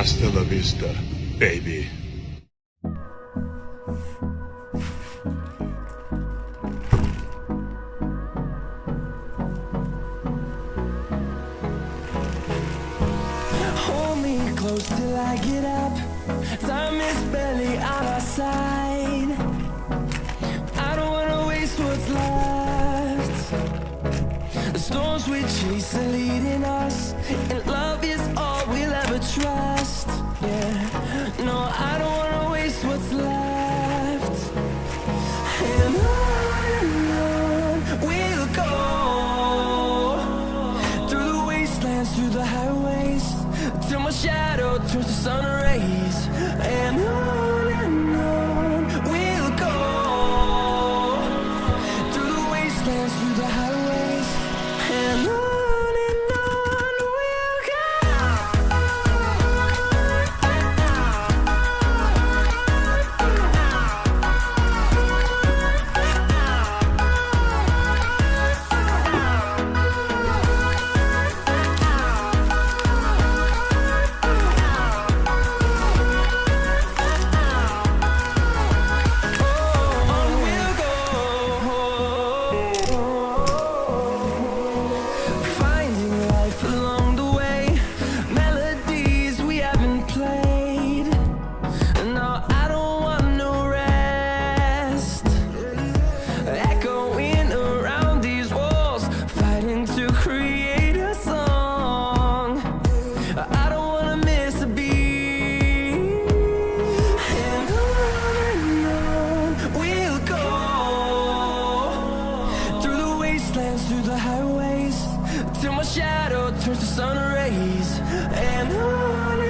Hasta la vista, baby. Hold me close till I get up. Time is barely on our side. I don't wanna waste what's left. The storms we chase are leading us, and love is all we'll ever trust. Yeah, no, I don't wanna waste what's left. And on we'll go, through the wastelands, through the highways, till my shadow turns to sun rays. And on we'll go, through the wastelands, through the highways, and on we'll go. Finding life along the way, melodies we haven't played. No, I don't want no rest. Echoing around these walls, fighting to create a song. I don't wanna miss a beat. And on we'll go, through the wastelands, through the highways, till my shadow turns to sun rays. And on